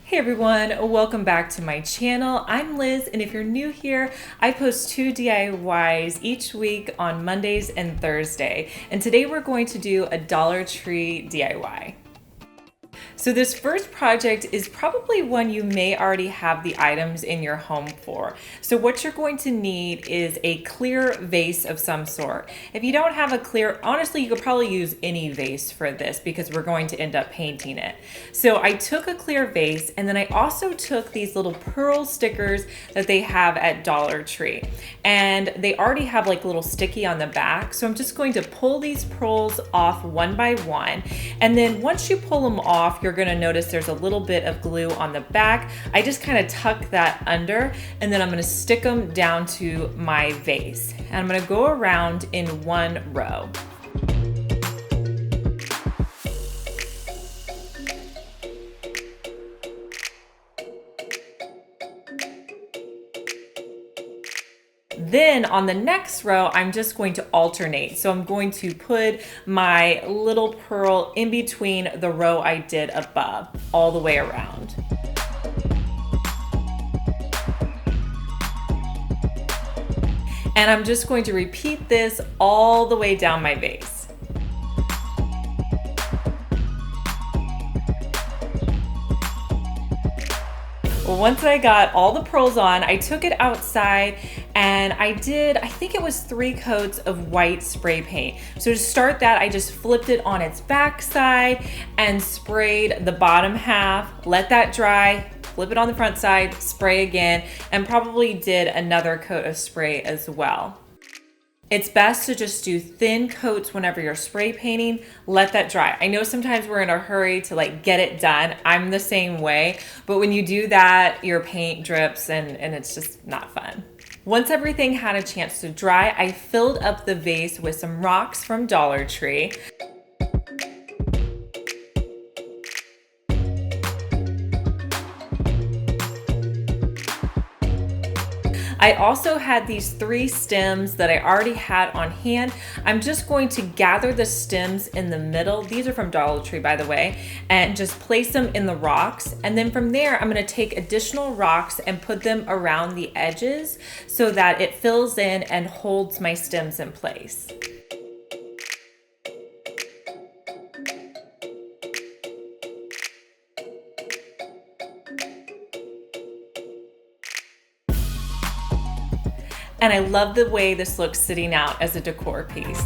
Hey everyone, welcome back to my channel. I'm Liz, and if you're new here, I post 2 DIYs each week on Mondays and Thursday. And today we're going to do a Dollar Tree DIY. So this first project is probably one you may already have the items in your home for. So what you're going to need is a clear vase of some sort. If you don't have a clear, honestly, you could probably use any vase for this because we're going to end up painting it. So I took a clear vase, and then I also took these little pearl stickers that they have at Dollar Tree. And they already have like a little sticky on the back. So I'm just going to pull these pearls off one by one. And then once you pull them off, you're going to notice there's a little bit of glue on the back. I just kind of tuck that under, and then I'm going to stick them down to my vase. And I'm going to go around in one row. Then on the next row, I'm just going to alternate. So I'm going to put my little pearl in between the row I did above, all the way around. And I'm just going to repeat this all the way down my vase. Well, once I got all the pearls on, I took it outside and I think it was 3 coats of white spray paint. So to start that, I just flipped it on its back side and sprayed the bottom half, let that dry, flip it on the front side, spray again, and probably did another coat of spray as well. It's best to just do thin coats whenever you're spray painting. Let that dry. I know sometimes we're in a hurry to get it done. I'm the same way, but when you do that, your paint drips and it's just not fun. Once everything had a chance to dry, I filled up the vase with some rocks from Dollar Tree. I also had these 3 stems that I already had on hand. I'm just going to gather the stems in the middle. These are from Dollar Tree, by the way, and just place them in the rocks. And then from there, I'm going to take additional rocks and put them around the edges so that it fills in and holds my stems in place. And I love the way this looks sitting out as a decor piece.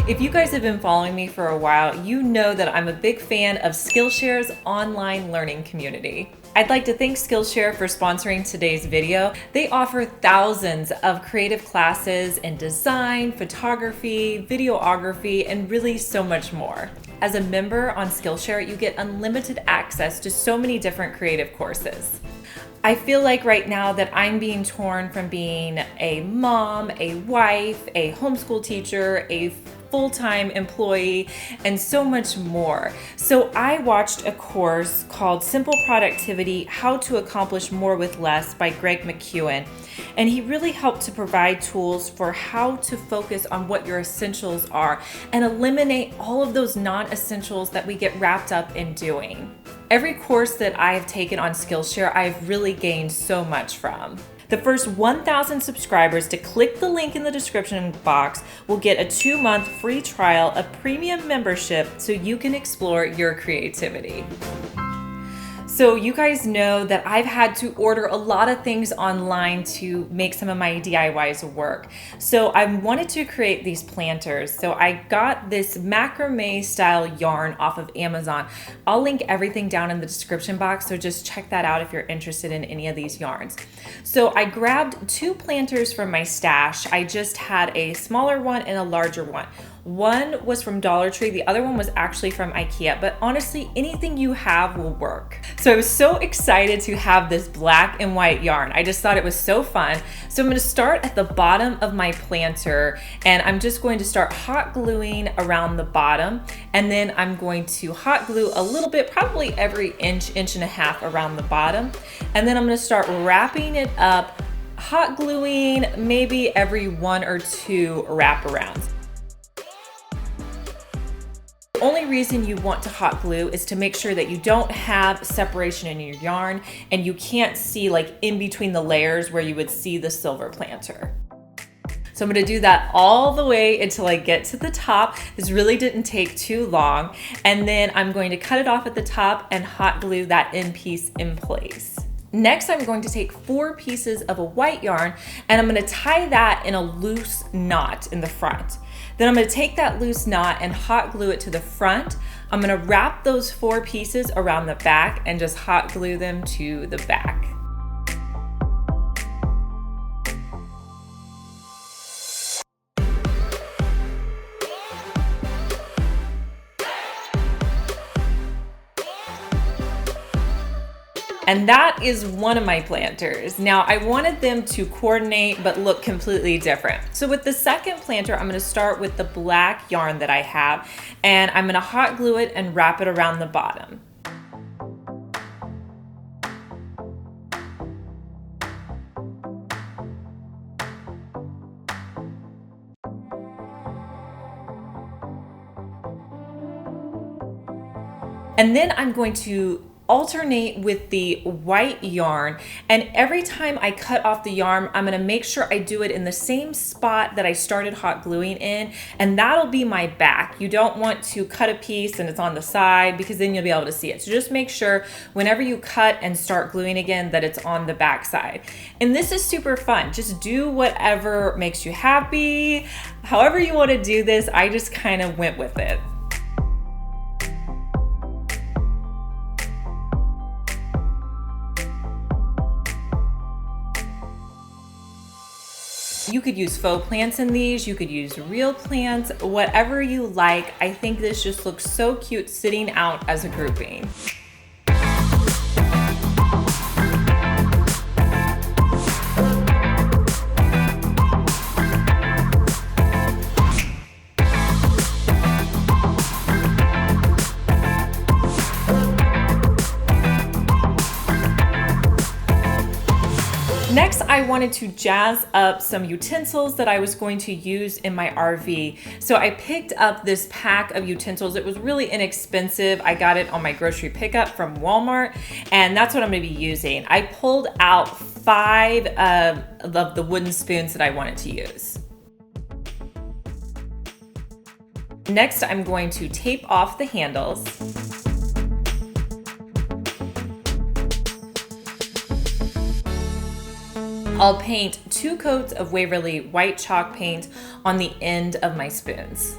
If you guys have been following me for a while, you know that I'm a big fan of Skillshare's online learning community. I'd like to thank Skillshare for sponsoring today's video. They offer thousands of creative classes in design, photography, videography, and really so much more. As a member on Skillshare, you get unlimited access to so many different creative courses. I feel like right now that I'm being torn from being a mom, a wife, a homeschool teacher, a full-time employee, and so much more. So I watched a course called Simple Productivity: How to Accomplish More with Less by Greg McKeown. And he really helped to provide tools for how to focus on what your essentials are and eliminate all of those non-essentials that we get wrapped up in doing. Every course that I have taken on Skillshare, I've really gained so much from. The first 1,000 subscribers to click the link in the description box will get a 2-month free trial of premium membership so you can explore your creativity. So you guys know that I've had to order a lot of things online to make some of my DIYs work. So I wanted to create these planters. So I got this macrame style yarn off of Amazon. I'll link everything down in the description box, so just check that out if you're interested in any of these yarns. So I grabbed 2 planters from my stash. I just had a smaller one and a larger one. One was from Dollar Tree, the other one was actually from IKEA, but honestly, anything you have will work. So I was so excited to have this black and white yarn. I just thought it was so fun. So I'm gonna start at the bottom of my planter, and I'm just going to start hot gluing around the bottom, and then I'm going to hot glue a little bit, probably every inch and a half around the bottom. And then I'm gonna start wrapping it up, hot gluing maybe every 1 or 2 wraparounds. The only reason you want to hot glue is to make sure that you don't have separation in your yarn and you can't see like in between the layers where you would see the silver planter. So I'm gonna do that all the way until I get to the top. This really didn't take too long. And then I'm going to cut it off at the top and hot glue that end piece in place. Next, I'm going to take 4 pieces of a white yarn and I'm gonna tie that in a loose knot in the front. Then I'm gonna take that loose knot and hot glue it to the front. I'm gonna wrap those 4 pieces around the back and just hot glue them to the back. And that is one of my planters. Now I wanted them to coordinate but look completely different. So with the second planter, I'm gonna start with the black yarn that I have, and I'm gonna hot glue it and wrap it around the bottom. And then I'm going to alternate with the white yarn, and every time I cut off the yarn, I'm gonna make sure I do it in the same spot that I started hot gluing in, and that'll be my back. You don't want to cut a piece and it's on the side because then you'll be able to see it. So just make sure whenever you cut and start gluing again that it's on the back side. And this is super fun. Just do whatever makes you happy. However you want to do this, I just kind of went with it. You could use faux plants in these, you could use real plants, whatever you like. I think this just looks so cute sitting out as a grouping. Next, I wanted to jazz up some utensils that I was going to use in my RV. So I picked up this pack of utensils. It was really inexpensive. I got it on my grocery pickup from Walmart, and that's what I'm gonna be using. I pulled out 5 of the wooden spoons that I wanted to use. Next, I'm going to tape off the handles. I'll paint 2 coats of Waverly white chalk paint on the end of my spoons.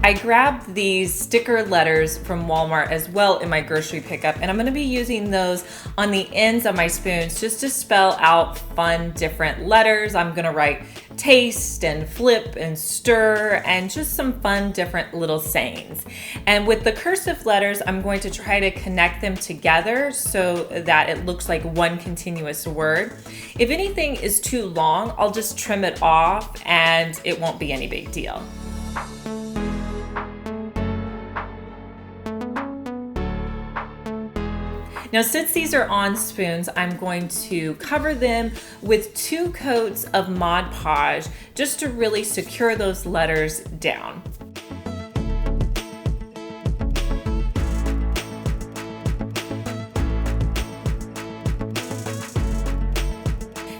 I grabbed these sticker letters from Walmart as well in my grocery pickup, and I'm gonna be using those on the ends of my spoons just to spell out fun, different letters. I'm gonna write taste and flip and stir and just some fun, different little sayings. And with the cursive letters, I'm going to try to connect them together so that it looks like one continuous word. If anything is too long, I'll just trim it off and it won't be any big deal. Now, since these are on spoons, I'm going to cover them with 2 coats of Mod Podge just to really secure those letters down.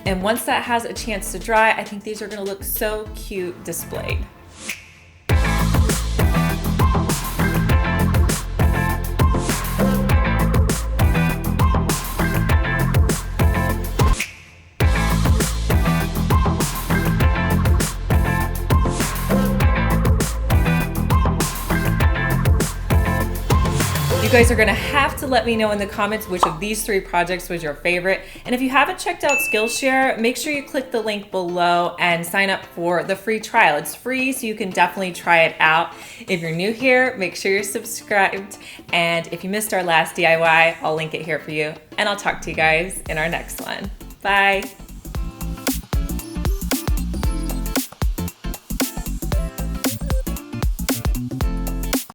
And once that has a chance to dry, I think these are gonna look so cute displayed. You guys are gonna have to let me know in the comments which of these 3 projects was your favorite. And if you haven't checked out Skillshare, make sure you click the link below and sign up for the free trial. It's free, so you can definitely try it out. If you're new here, make sure you're subscribed. And if you missed our last DIY, I'll link it here for you. And I'll talk to you guys in our next one. Bye.